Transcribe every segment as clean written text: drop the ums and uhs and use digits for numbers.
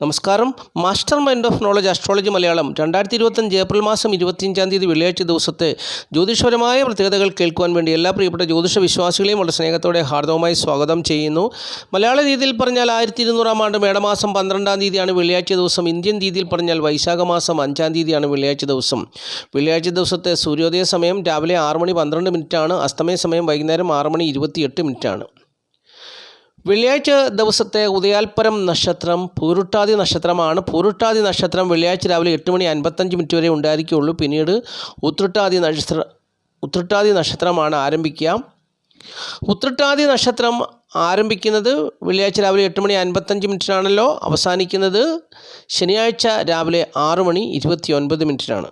നമസ്കാരം. Master mind of knowledge astrology Malayalam 2025 April മാസം 25-ാം തീയതി വെള്ളിയാഴ്ച ദിവസത്തെ ജ്യോതിഷപരമായ പ്രത്യേകതകൾ കേൾക്കുവാൻ വേണ്ടി എല്ലാ പ്രിയപ്പെട്ട ജ്യോതിഷ വിശ്വാസികളെയും വളരെ സ്നേഹത്തോടെ ഹാർദവമായി സ്വാഗതം ചെയ്യുന്നു. മലയാള രീതിയിൽ പറഞ്ഞാൽ 1200-ാം ആണ്ട് മേടമാസം 12-ാം തീയതിയാണ് വെള്ളിയാഴ്ച ദിവസം. ഇന്ത്യൻ രീതിയിൽ പറഞ്ഞാൽ വൈശാഖ മാസം 5-ാം തീയതിയാണ് വെള്ളിയാഴ്ച ദിവസം. വെള്ളിയാഴ്ച ദിവസത്തെ സൂര്യോദയ സമയം രാവിലെ 6:12 ആണ്. അസ്തമയ സമയം വൈകുന്നേരം 6:28 വെള്ളിയാഴ്ച ദിവസത്തെ ഉദയാൽപരം നക്ഷത്രം പൂരുട്ടാതി നക്ഷത്രമാണ്. പൂരുട്ടാതി നക്ഷത്രം വെള്ളിയാഴ്ച രാവിലെ 8:55 വരെ ഉണ്ടായിരിക്കുകയുള്ളൂ. പിന്നീട് ഉത്രട്ടാതി നക്ഷത്രമാണ് ആരംഭിക്കുക. ഉത്രട്ടാതി നക്ഷത്രം ആരംഭിക്കുന്നത് വെള്ളിയാഴ്ച രാവിലെ 8:55 അവസാനിക്കുന്നത് ശനിയാഴ്ച രാവിലെ 6:29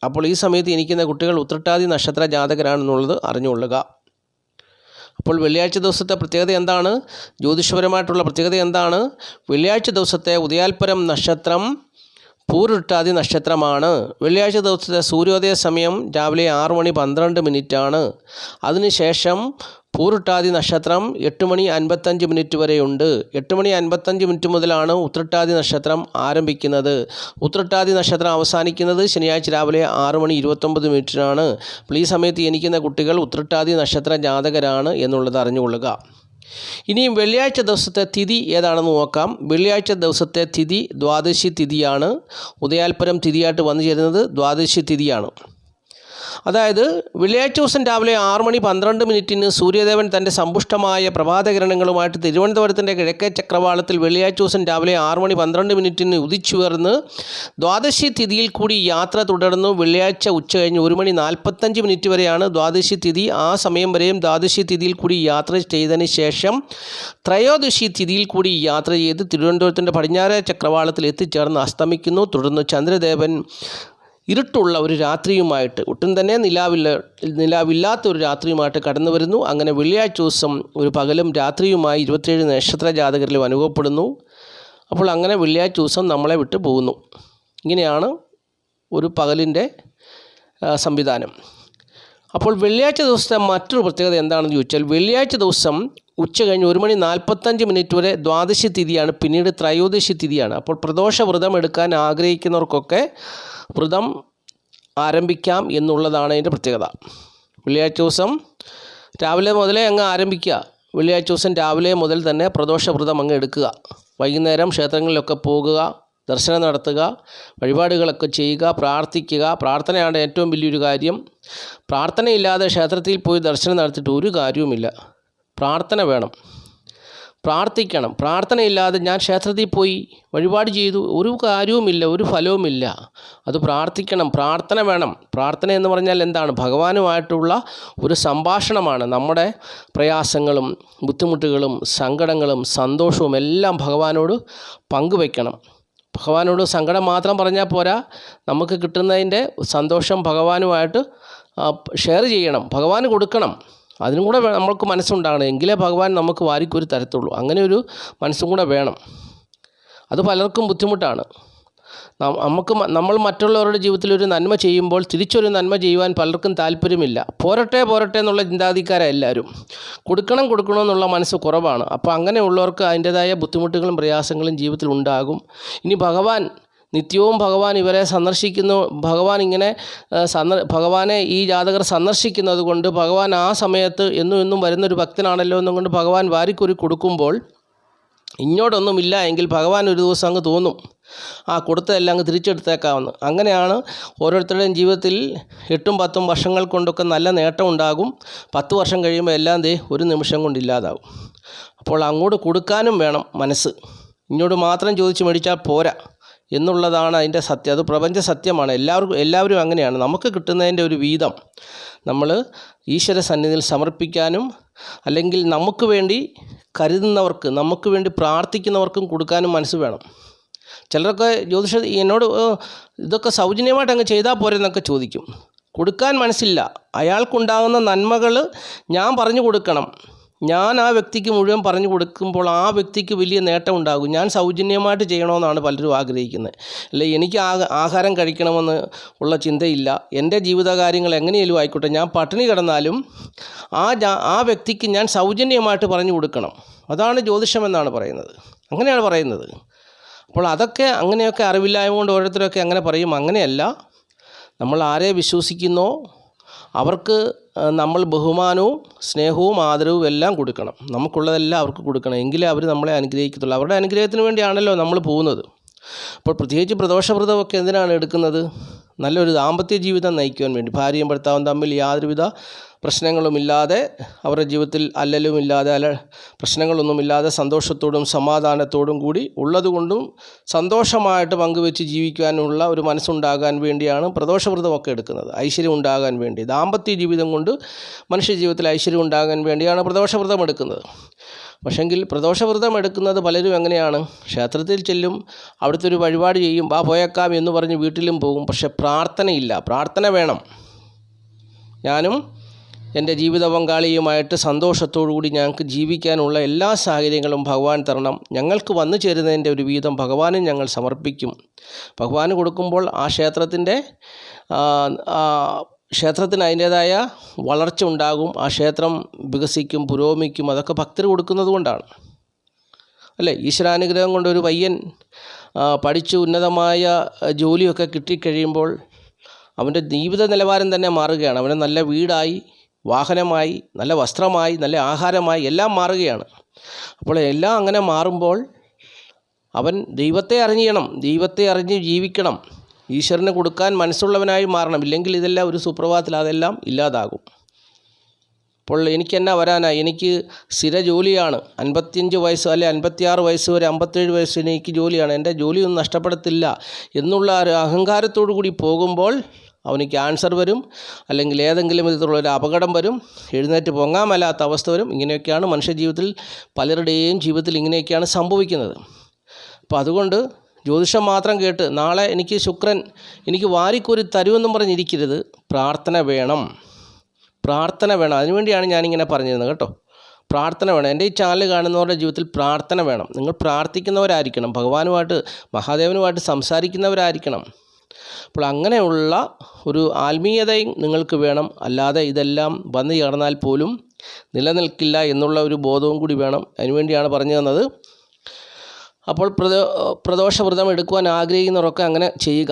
അപ്പോൾ ഈ സമയത്ത് ജനിക്കുന്ന കുട്ടികൾ ഉത്രട്ടാതി നക്ഷത്ര ജാതകരാണെന്നുള്ളത് അറിഞ്ഞുകൊള്ളുക. അപ്പോൾ വെള്ളിയാഴ്ച ദിവസത്തെ പ്രത്യേകത എന്താണ്? ജ്യോതിഷപരമായിട്ടുള്ള പ്രത്യേകത എന്താണ്? വെള്ളിയാഴ്ച ദിവസത്തെ ഉദയാൽപരം നക്ഷത്രം പൂരുട്ടാതി നക്ഷത്രമാണ്. വെള്ളിയാഴ്ച ദിവസത്തെ സൂര്യോദയ സമയം രാവിലെ 6:12 അതിനുശേഷം പൂരുട്ടാതി നക്ഷത്രം 8:55 വരെയുണ്ട്. 8:55 മുതലാണ് ഉത്രട്ടാതി നക്ഷത്രം ആരംഭിക്കുന്നത്. ഉത്രട്ടാതി നക്ഷത്രം അവസാനിക്കുന്നത് ശനിയാഴ്ച രാവിലെ 6:29 അപ്പോൾ ഈ സമയത്ത് ജനിക്കുന്ന കുട്ടികൾ ഉത്രട്ടാതി നക്ഷത്ര ജാതകരാണ് എന്നുള്ളത് അറിഞ്ഞുകൊള്ളുക. ഇനിയും വെള്ളിയാഴ്ച ദിവസത്തെ തിഥി ഏതാണെന്ന് നോക്കാം. വെള്ളിയാഴ്ച ദിവസത്തെ തിഥി ദ്വാദശി തിഥിയാണ്. ഉദയാൽപരം തിഥിയായിട്ട് വന്നു ചേരുന്നത് ദ്വാദശി തിഥിയാണ്. അതായത് വെള്ളിയാഴ്ച ദിവസം രാവിലെ 6:12 സൂര്യദേവൻ തൻ്റെ സമ്പുഷ്ടമായ പ്രഭാതകിരണങ്ങളുമായിട്ട് തിരുവനന്തപുരത്തിൻ്റെ കിഴക്കേ ചക്രവാളത്തിൽ വെള്ളിയാഴ്ച ദിവസം രാവിലെ 6:12 ഉദിച്ചുയർന്ന് ദ്വാദശി തിഥിയിൽ കൂടി യാത്ര തുടർന്നു. വെള്ളിയാഴ്ച ഉച്ചകഴിഞ്ഞ് 1:45 വരെയാണ് ദ്വാദശി തിഥി. ആ സമയം വരെയും ദ്വാദശി തിഥിയിൽ കൂടി യാത്ര ചെയ്തതിന് ശേഷം ത്രയോദശി തിഥിയിൽ കൂടി യാത്ര ചെയ്ത് തിരുവനന്തപുരത്തിൻ്റെ പടിഞ്ഞാറേ ചക്രവാളത്തിൽ എത്തിച്ചേർന്ന് അസ്തമിക്കുന്നു. തുടർന്ന് ചന്ദ്രദേവൻ ഇരുട്ടുള്ള ഒരു രാത്രിയുമായിട്ട് ഒട്ടും തന്നെ നിലാവില്ലാത്ത ഒരു രാത്രിയുമായിട്ട് കടന്നു വരുന്നു. അങ്ങനെ വെള്ളിയാഴ്ച ദിവസം ഒരു പകലും രാത്രിയുമായി 27 നക്ഷത്ര ജാതകരിലും അനുഭവപ്പെടുന്നു. അപ്പോൾ അങ്ങനെ വെള്ളിയാഴ്ച ദിവസം നമ്മളെ വിട്ടു പോകുന്നു. ഇങ്ങനെയാണ് ഒരു പകലിൻ്റെ സംവിധാനം. അപ്പോൾ വെള്ളിയാഴ്ച ദിവസത്തെ മറ്റൊരു പ്രത്യേകത എന്താണെന്ന് ചോദിച്ചാൽ വെള്ളിയാഴ്ച ദിവസം ഉച്ച കഴിഞ്ഞ് 1:45 വരെ ദ്വാദശി തിഥിയാണ്. പിന്നീട് ത്രയോദശി തിഥിയാണ്. അപ്പോൾ പ്രദോഷ വ്രതം എടുക്കാൻ ആഗ്രഹിക്കുന്നവർക്കൊക്കെ വ്രതം ആരംഭിക്കാം എന്നുള്ളതാണ് അതിൻ്റെ പ്രത്യേകത. വെള്ളിയാഴ്ച ദിവസം രാവിലെ മുതലേ അങ്ങ് ആരംഭിക്കുക. വെള്ളിയാഴ്ച ദിവസം രാവിലെ മുതൽ തന്നെ പ്രദോഷ വ്രതം അങ്ങ് എടുക്കുക. വൈകുന്നേരം ക്ഷേത്രങ്ങളിലൊക്കെ പോകുക, ദർശനം നടത്തുക, വഴിപാടുകളൊക്കെ ചെയ്യുക, പ്രാർത്ഥിക്കുക. പ്രാർത്ഥനയാണ് ഏറ്റവും വലിയൊരു കാര്യം. പ്രാർത്ഥനയില്ലാതെ ക്ഷേത്രത്തിൽ പോയി ദർശനം നടത്തിയിട്ട് ഒരു കാര്യവുമില്ല. പ്രാർത്ഥന വേണം, പ്രാർത്ഥിക്കണം. പ്രാർത്ഥനയില്ലാതെ ഞാൻ ക്ഷേത്രത്തിൽ പോയി വഴിപാട് ചെയ്തു ഒരു കാര്യവുമില്ല, ഒരു ഫലവുമില്ല. അത് പ്രാർത്ഥിക്കണം, പ്രാർത്ഥന വേണം. പ്രാർത്ഥന എന്ന് പറഞ്ഞാൽ എന്താണ്? ഭഗവാനുമായിട്ടുള്ള ഒരു സംഭാഷണമാണ്. നമ്മുടെ പ്രയാസങ്ങളും ബുദ്ധിമുട്ടുകളും സങ്കടങ്ങളും സന്തോഷവും എല്ലാം ഭഗവാനോട് പങ്കുവയ്ക്കണം. ഭഗവാനോട് സങ്കടം മാത്രം പറഞ്ഞാൽ പോരാ, നമുക്ക് കിട്ടുന്നതിൻ്റെ സന്തോഷം ഭഗവാനുമായിട്ട് ഷെയർ ചെയ്യണം, ഭഗവാന് കൊടുക്കണം. അതിനും കൂടെ നമ്മൾക്ക് മനസ്സുണ്ടാകണം. എങ്കിലേ ഭഗവാൻ നമുക്ക് വാരിക്കൊരു തരത്തുള്ളൂ. അങ്ങനെ ഒരു മനസ്സും കൂടെ വേണം. അത് പലർക്കും ബുദ്ധിമുട്ടാണ്. നമ്മൾ മറ്റുള്ളവരുടെ ജീവിതത്തിൽ ഒരു നന്മ ചെയ്യുമ്പോൾ തിരിച്ചൊരു നന്മ ചെയ്യുവാൻ പലർക്കും താല്പര്യമില്ല. പോരട്ടെ എന്നുള്ള ചിന്താധികാരം എല്ലാവരും. കൊടുക്കണമെന്നുള്ള മനസ്സ് കുറവാണ്. അപ്പോൾ അങ്ങനെയുള്ളവർക്ക് അതിൻ്റേതായ ബുദ്ധിമുട്ടുകളും പ്രയാസങ്ങളും ജീവിതത്തിൽ ഉണ്ടാകും. ഇനി നിത്യവും ഭഗവാൻ ഇവരെ സന്ദർശിക്കുന്നു. ഭഗവാനെ ഈ ജാതകർ സന്ദർശിക്കുന്നത് കൊണ്ട് ഭഗവാൻ ആ സമയത്ത് എന്നും വരുന്നൊരു ഭക്തനാണല്ലോ എന്നുകൊണ്ട് ഭഗവാൻ വാരിക്കുറി കൊടുക്കുമ്പോൾ ഇങ്ങോട്ടൊന്നുമില്ല എങ്കിൽ ഭഗവാൻ ഒരു ദിവസം അങ്ങ് തോന്നും കൊടുത്തതെല്ലാം അങ്ങ് തിരിച്ചെടുത്തേക്കാമെന്ന്. അങ്ങനെയാണ് ഓരോരുത്തരുടെയും ജീവിതത്തിൽ 8-10 വർഷങ്ങൾ കൊണ്ടൊക്കെ നല്ല നേട്ടം ഉണ്ടാകും. 10 വർഷം കഴിയുമ്പോൾ എല്ലാം ഒരു നിമിഷം കൊണ്ടില്ലാതാവും. അപ്പോൾ അങ്ങോട്ട് കൊടുക്കാനും വേണം മനസ്സ്. ഇങ്ങോട്ട് മാത്രം ചോദിച്ച് മേടിച്ചാൽ പോരാ എന്നുള്ളതാണ് അതിൻ്റെ സത്യം. അത് പ്രപഞ്ച സത്യമാണ്. എല്ലാവരും അങ്ങനെയാണ്. നമുക്ക് കിട്ടുന്നതിൻ്റെ ഒരു വീതം നമ്മൾ ഈശ്വര സന്നിധിയിൽ സമർപ്പിക്കാനും അല്ലെങ്കിൽ നമുക്ക് വേണ്ടി കരുതുന്നവർക്ക്, നമുക്ക് വേണ്ടി പ്രാർത്ഥിക്കുന്നവർക്കും കൊടുക്കാനും മനസ്സ് വേണം. ചിലരൊക്കെ എന്നോട് ഇതൊക്കെ സൗജന്യമായിട്ട് അങ്ങ് ചെയ്താൽ പോരെന്നൊക്കെ ചോദിക്കും. കൊടുക്കാൻ മനസ്സില്ല. അയാൾക്കുണ്ടാകുന്ന നന്മകൾ ഞാൻ പറഞ്ഞു കൊടുക്കണം. ഞാൻ ആ വ്യക്തിക്ക് മുഴുവൻ പറഞ്ഞു കൊടുക്കുമ്പോൾ ആ വ്യക്തിക്ക് വലിയ നേട്ടം ഉണ്ടാകും. ഞാൻ സൗജന്യമായിട്ട് ചെയ്യണമെന്നാണ് പലരും ആഗ്രഹിക്കുന്നത്. അല്ലെ, എനിക്ക് ആഹാരം കഴിക്കണമെന്ന് ഉള്ള ചിന്തയില്ല. എൻ്റെ ജീവിതകാര്യങ്ങൾ എങ്ങനെയെങ്കിലും ആയിക്കോട്ടെ, ഞാൻ പട്ടിണി കിടന്നാലും ആ വ്യക്തിക്ക് ഞാൻ സൗജന്യമായിട്ട് പറഞ്ഞു കൊടുക്കണം. അതാണ് ജ്യോതിഷം എന്നാണ് പറയുന്നത്. അങ്ങനെയാണ് പറയുന്നത്. അപ്പോൾ അതൊക്കെ അങ്ങനെയൊക്കെ അറിവില്ലായ്മ കൊണ്ട് ഓരോരുത്തരൊക്കെ അങ്ങനെ പറയും. അങ്ങനെയല്ല, നമ്മൾ ആരെ വിശ്വസിക്കുന്നോ അവർക്ക് നമ്മൾ ബഹുമാനവും സ്നേഹവും ആദരവും എല്ലാം കൊടുക്കണം. നമുക്കുള്ളതെല്ലാം അവർക്ക് കൊടുക്കണം. എങ്കിലേ അവർ നമ്മളെ അനുഗ്രഹിക്കത്തുള്ളൂ. അവരുടെ അനുഗ്രഹത്തിന് വേണ്ടിയാണല്ലോ നമ്മൾ പോകുന്നത്. അപ്പോൾ പ്രത്യേകിച്ച് പ്രദോഷവ്രതമൊക്കെ എന്തിനാണ് എടുക്കുന്നത്? നല്ലൊരു ദാമ്പത്യ ജീവിതം നയിക്കുവാൻ വേണ്ടി. ഭാര്യയും ഭർത്താവും തമ്മിൽ യാതൊരുവിധ പ്രശ്നങ്ങളുമില്ലാതെ, അവരുടെ ജീവിതത്തിൽ അല്ലലുമില്ലാതെ, പ്രശ്നങ്ങളൊന്നുമില്ലാതെ സന്തോഷത്തോടും സമാധാനത്തോടും കൂടി ഉള്ളതുകൊണ്ടും സന്തോഷമായിട്ട് പങ്കുവെച്ച് ജീവിക്കാനുള്ള ഒരു മനസ്സുണ്ടാകാൻ വേണ്ടിയാണ് പ്രദോഷവ്രതമൊക്കെ എടുക്കുന്നത്. ഐശ്വര്യം ഉണ്ടാകാൻ വേണ്ടി, ദാമ്പത്യ ജീവിതം കൊണ്ട് മനുഷ്യ ജീവിതത്തിൽ ഐശ്വര്യം ഉണ്ടാകാൻ വേണ്ടിയാണ് പ്രദോഷവ്രതം എടുക്കുന്നത്. പക്ഷെങ്കിൽ പ്രദോഷവ്രതം എടുക്കുന്നത് പലരും എങ്ങനെയാണ്? ക്ഷേത്രത്തിൽ ചെല്ലും, അവിടുത്തെ ഒരു വഴിപാട് ചെയ്യും, പോയേക്കാം എന്ന് പറഞ്ഞ് വീട്ടിലും പോകും. പക്ഷെ പ്രാർത്ഥനയില്ല. പ്രാർത്ഥന വേണം. ഞാനും എൻ്റെ ജീവിത പങ്കാളിയുമായിട്ട് സന്തോഷത്തോടുകൂടി ഞങ്ങൾക്ക് ജീവിക്കാനുള്ള എല്ലാ സാഹചര്യങ്ങളും ഭഗവാൻ തരണം. ഞങ്ങൾക്ക് വന്നു ചേരുന്നതിൻ്റെ ഒരു വീതം ഭഗവാനും ഞങ്ങൾ സമർപ്പിക്കും. ഭഗവാന് കൊടുക്കുമ്പോൾ ആ ക്ഷേത്രത്തിന് അതിൻ്റേതായ വളർച്ച ഉണ്ടാകും. ആ ക്ഷേത്രം വികസിക്കും, പുരോഗമിക്കും. അതൊക്കെ ഭക്തർ കൊടുക്കുന്നത് കൊണ്ടാണ്, അല്ലേ? ഈശ്വരാനുഗ്രഹം കൊണ്ട് ഒരു പയ്യൻ പഠിച്ച് ഉന്നതമായ ജോലിയൊക്കെ കിട്ടിക്കഴിയുമ്പോൾ അവൻ്റെ ജീവിത നിലവാരം തന്നെ മാറുകയാണ്. അവന് നല്ല വീടായി, വാഹനമായി, നല്ല വസ്ത്രമായി, നല്ല ആഹാരമായി എല്ലാം മാറുകയാണ്. അപ്പോൾ എല്ലാം അങ്ങനെ മാറുമ്പോൾ അവൻ ദൈവത്തെ അറിയണം, ദൈവത്തെ അറിഞ്ഞ് ജീവിക്കണം, ഈശ്വരന് കൊടുക്കാൻ മനസ്സുള്ളവനായി മാറണം. ഇല്ലെങ്കിൽ ഇതെല്ലാം ഒരു സുപ്രഭാതത്തിൽ അതെല്ലാം ഇല്ലാതാകും. അപ്പോൾ എനിക്കെന്നാ വരാനായി? എനിക്ക് സ്ഥിര ജോലിയാണ്. 55 വയസ്സ് അല്ലെ 56 വയസ്സ് വരെ 57 വയസ്സ് എനിക്ക് ജോലിയാണ്. എൻ്റെ ജോലിയൊന്നും നഷ്ടപ്പെടത്തില്ല എന്നുള്ള ഒരു അഹങ്കാരത്തോടു കൂടി പോകുമ്പോൾ അവന് ക്യാൻസർ വരും, അല്ലെങ്കിൽ ഏതെങ്കിലും വിധത്തിലുള്ളൊരു അപകടം വരും, എഴുന്നേറ്റ് പൊങ്ങാൻ മേലാത്ത അവസ്ഥ വരും. ഇങ്ങനെയൊക്കെയാണ് മനുഷ്യ ജീവിതത്തിൽ, പലരുടെയും ജീവിതത്തിൽ ഇങ്ങനെയൊക്കെയാണ് സംഭവിക്കുന്നത്. അപ്പോൾ അതുകൊണ്ട് ജ്യോതിഷം മാത്രം കേട്ട് നാളെ എനിക്ക് ശുക്രൻ എനിക്ക് വാരിക്കോരി തരുമെന്നും പറഞ്ഞിരിക്കരുത്. പ്രാർത്ഥന വേണം, പ്രാർത്ഥന വേണം. അതിനുവേണ്ടിയാണ് ഞാനിങ്ങനെ പറഞ്ഞിരുന്നത് കേട്ടോ. പ്രാർത്ഥന വേണം. എൻ്റെ ഈ ചാനൽ കാണുന്നവരുടെ ജീവിതത്തിൽ പ്രാർത്ഥന വേണം. നിങ്ങൾ പ്രാർത്ഥിക്കുന്നവരായിരിക്കണം, ഭഗവാനുമായിട്ട് മഹാദേവനുമായിട്ട് സംസാരിക്കുന്നവരായിരിക്കണം. അപ്പോൾ അങ്ങനെയുള്ള ഒരു ആത്മീയതയും നിങ്ങൾക്ക് വേണം. അല്ലാതെ ഇതെല്ലാം വന്നു ചേർന്നാൽ പോലും നിലനിൽക്കില്ല എന്നുള്ള ഒരു ബോധവും കൂടി വേണം. അതിനുവേണ്ടിയാണ് പറഞ്ഞു തന്നത്. അപ്പോൾ പ്രദോഷവ്രതം എടുക്കുവാൻ ആഗ്രഹിക്കുന്നവരൊക്കെ അങ്ങനെ ചെയ്യുക.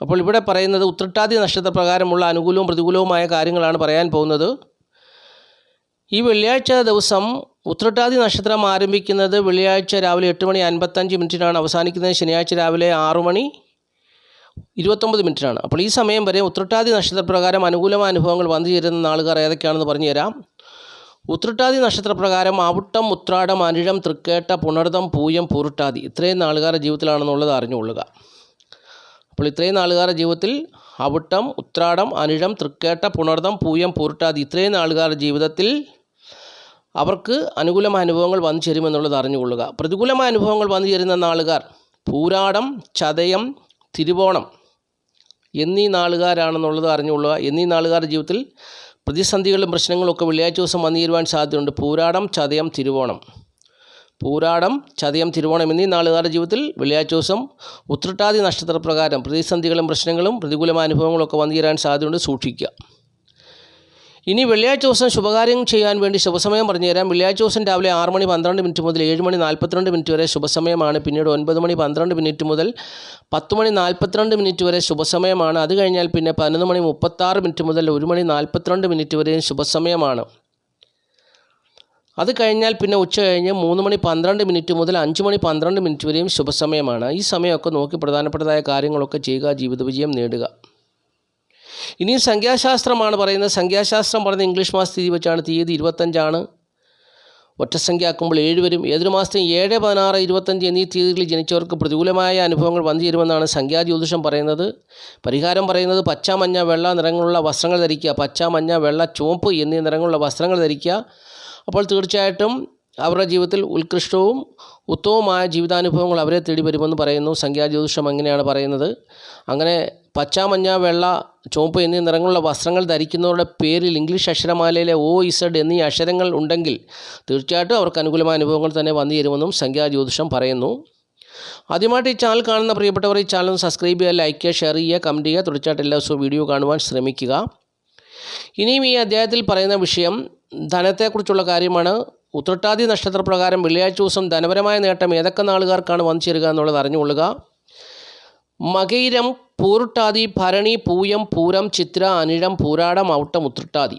അപ്പോൾ ഇവിടെ പറയുന്നത് ഉത്രട്ടാതി നക്ഷത്രപ്രകാരമുള്ള അനുകൂലവും പ്രതികൂലവുമായ കാര്യങ്ങളാണ് പറയാൻ പോകുന്നത്. ഈ വെള്ളിയാഴ്ച ദിവസം ഉത്രട്ടാതി നക്ഷത്രം ആരംഭിക്കുന്നത് വെള്ളിയാഴ്ച രാവിലെ 8:55 അവസാനിക്കുന്നത് ശനിയാഴ്ച രാവിലെ 6:29 അപ്പോൾ ഈ സമയം വരെ ഉത്രട്ടാതി നക്ഷത്രപ്രകാരം അനുകൂലമായ അനുഭവങ്ങൾ വന്നു ചേരുന്ന നാളുകാർ ഏതൊക്കെയാണെന്ന് പറഞ്ഞു തരാം. ഉത്രട്ടാതി നക്ഷത്രപ്രകാരം അവിട്ടം, ഉത്രാടം, അനിഴം, തൃക്കേട്ട, പുണർതം, പൂയം, പൂരുട്ടാതി ഇത്രയും നാളുകാരുടെ ജീവിതത്തിലാണെന്നുള്ളത് അറിഞ്ഞുകൊള്ളുക. അപ്പോൾ ഇത്രയും നാളുകാരുടെ ജീവിതത്തിൽ അവിട്ടം, ഉത്രാടം, അനിഴം, തൃക്കേട്ട, പുണർതം, പൂയം, പൂരുട്ടാതി ഇത്രയും നാളുകാരുടെ ജീവിതത്തിൽ അവർക്ക് അനുകൂലമായ അനുഭവങ്ങൾ വന്നു ചേരുമെന്നുള്ളത് അറിഞ്ഞുകൊള്ളുക. പ്രതികൂലമായ അനുഭവങ്ങൾ വന്നു ചേരുന്ന നാളുകാർ പൂരാടം, ചതയം, തിരുവോണം എന്നീ നാളുകാരാണെന്നുള്ളത് അറിഞ്ഞുകൊള്ളുക. എന്നീ നാളുകാരുടെ ജീവിതത്തിൽ പ്രതിസന്ധികളും പ്രശ്നങ്ങളും ഒക്കെ വെള്ളിയാഴ്ച ദിവസം വന്നു ചേരുവാൻ സാധ്യതയുണ്ട്. പൂരാടം, ചതയം, തിരുവോണം, പൂരാടം, ചതയം, തിരുവോണം എന്നീ നാളുകാരുടെ ജീവിതത്തിൽ വെള്ളിയാഴ്ച ദിവസം ഉത്രട്ടാതി നക്ഷത്രപ്രകാരം പ്രതിസന്ധികളും പ്രശ്നങ്ങളും പ്രതികൂലമായ അനുഭവങ്ങളും ഒക്കെ വന്നു ചേരാൻ സാധ്യതയുണ്ട്. സൂക്ഷിക്കുക. ഇനി വെള്ളിയാഴ്ച ദിവസം ശുഭകാര്യം ചെയ്യാൻ വേണ്ടി ശുഭസമയം പറഞ്ഞു തരാം. വെള്ളിയാഴ്ച ദിവസം രാവിലെ 6:12 മുതൽ 7:42 വരെ ശുഭസമയമാണ്. പിന്നീട് 9:12 മുതൽ 10:42 വരെ ശുഭസമയമാണ്. അത് കഴിഞ്ഞാൽ പിന്നെ 11:36 മുതൽ 1:42 വരെയും ശുഭസമയമാണ്. അത് കഴിഞ്ഞാൽ പിന്നെ ഉച്ച കഴിഞ്ഞ് 3:12 മുതൽ 5:12 വരെയും ശുഭസമയമാണ്. ഈ സമയമൊക്കെ നോക്കി പ്രധാനപ്പെട്ടതായ കാര്യങ്ങളൊക്കെ ചെയ്യുക, ജീവിത വിജയം നേടുക. ഇനി സംഖ്യാശാസ്ത്രമാണ് പറയുന്നത്. സംഖ്യാശാസ്ത്രം പറയുന്നത് ഇംഗ്ലീഷ് മാസത്തിൽ വെച്ചാണ്. തീയതി 25 ഒറ്റസംഖ്യ ആക്കുമ്പോൾ 7 വരും. ഏതൊരു മാസത്തെയും 7, 16, 25 എന്നീ തീയതികളിൽ ജനിച്ചവർക്ക് പ്രതികൂലമായ അനുഭവങ്ങൾ വന്നു ചേരുമെന്നാണ് സംഖ്യാജ്യോതിഷം പറയുന്നത്. പരിഹാരം പറയുന്നത് പച്ച, മഞ്ഞ, വെള്ള നിറങ്ങളുള്ള വസ്ത്രങ്ങൾ ധരിക്കുക. പച്ച, മഞ്ഞ, വെള്ള, ചുവപ്പ് എന്നീ നിറങ്ങളുള്ള വസ്ത്രങ്ങൾ ധരിക്കുക. അപ്പോൾ തീർച്ചയായിട്ടും അവരുടെ ജീവിതത്തിൽ ഉത്കൃഷ്ടവും ഉത്തമവുമായ ജീവിതാനുഭവങ്ങൾ അവരെ തേടി വരുമെന്ന് പറയുന്നു. സംഖ്യാജ്യോതിഷം അങ്ങനെയാണ് പറയുന്നത്. അങ്ങനെ പച്ച, മഞ്ഞ, വെള്ള, ചുവപ്പ് എന്നീ നിറങ്ങളുള്ള വസ്ത്രങ്ങൾ ധരിക്കുന്നവരുടെ പേരിൽ ഇംഗ്ലീഷ് അക്ഷരമാലയിലെ OZ എന്നീ അക്ഷരങ്ങൾ ഉണ്ടെങ്കിൽ തീർച്ചയായിട്ടും അവർക്ക് അനുകൂലമായ അനുഭവങ്ങൾ തന്നെ വന്നു ചേരുമെന്നും സംഖ്യാജ്യോതിഷം പറയുന്നു. ആദ്യമായിട്ട് ഈ ചാനൽ കാണുന്ന പ്രിയപ്പെട്ടവർ ഈ ചാനൽ സബ്സ്ക്രൈബ് ചെയ്യുക, ലൈക്ക് ചെയ്യുക, ഷെയർ ചെയ്യുക, കമൻറ്റ് ചെയ്യുക. തീർച്ചയായിട്ടും എല്ലാ ദിവസവും വീഡിയോ കാണുവാൻ ശ്രമിക്കുക. ഇനിയും ഈ അധ്യായത്തിൽ പറയുന്ന വിഷയം ധനത്തെക്കുറിച്ചുള്ള കാര്യമാണ്. ഉത്രട്ടാതി നക്ഷത്രപ്രകാരം വെള്ളിയാഴ്ച ദിവസം ധനപരമായ നേട്ടം ഏതൊക്കെ നാളുകാർക്കാണ് വന്നു ചേരുക എന്നുള്ളത് അറിഞ്ഞുകൊള്ളുക. മകയിരം, പൂരുട്ടാതി, ഭരണി, പൂയം, പൂരം, ചിത്ര, അനിഴം, പൂരാടം, ഔട്ടം, ഉത്രട്ടാതി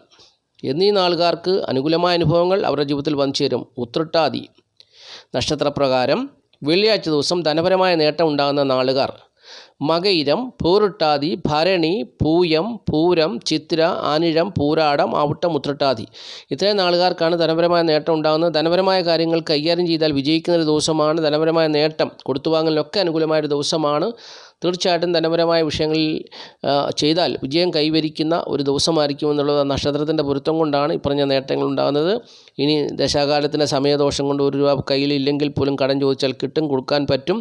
എന്നീ നാളുകാർക്ക് അനുകൂലമായ അനുഭവങ്ങൾ അവരുടെ ജീവിതത്തിൽ വന്നു ചേരും. ഉത്രട്ടാതി നക്ഷത്രപ്രകാരം വെള്ളിയാഴ്ച ദിവസം ധനപരമായ നേട്ടം ഉണ്ടാകുന്ന നാളുകാർ മകയിരം, പൂരുട്ടാതി, ഭരണി, പൂയം, പൂരം, ചിത്ര, അനിഴം, പൂരാടം, ഔട്ടം, ഉത്രട്ടാതി ഇത്രയും നാളുകാർക്കാണ് ധനപരമായ നേട്ടം ഉണ്ടാകുന്നത്. ധനപരമായ കാര്യങ്ങൾ കൈകാര്യം ചെയ്താൽ വിജയിക്കുന്ന ഒരു ദിവസമാണ്. ധനപരമായ നേട്ടം കൊടുത്തുവാങ്ങലിനൊക്കെ അനുകൂലമായൊരു ദിവസമാണ്. തീർച്ചയായിട്ടും ധനപരമായ വിഷയങ്ങളിൽ ചെയ്താൽ വിജയം കൈവരിക്കുന്ന ഒരു ദിവസമായിരിക്കും എന്നുള്ളത് നക്ഷത്രത്തിൻ്റെ പൊരുത്തം കൊണ്ടാണ് ഇപ്പറഞ്ഞ നേട്ടങ്ങൾ ഉണ്ടാകുന്നത്. ഇനി ദശാകാലത്തിൻ്റെ സമയദോഷം കൊണ്ട് ₹1 കയ്യിലില്ലെങ്കിൽ പോലും കടം ചോദിച്ചാൽ കിട്ടും, കൊടുക്കാൻ പറ്റും,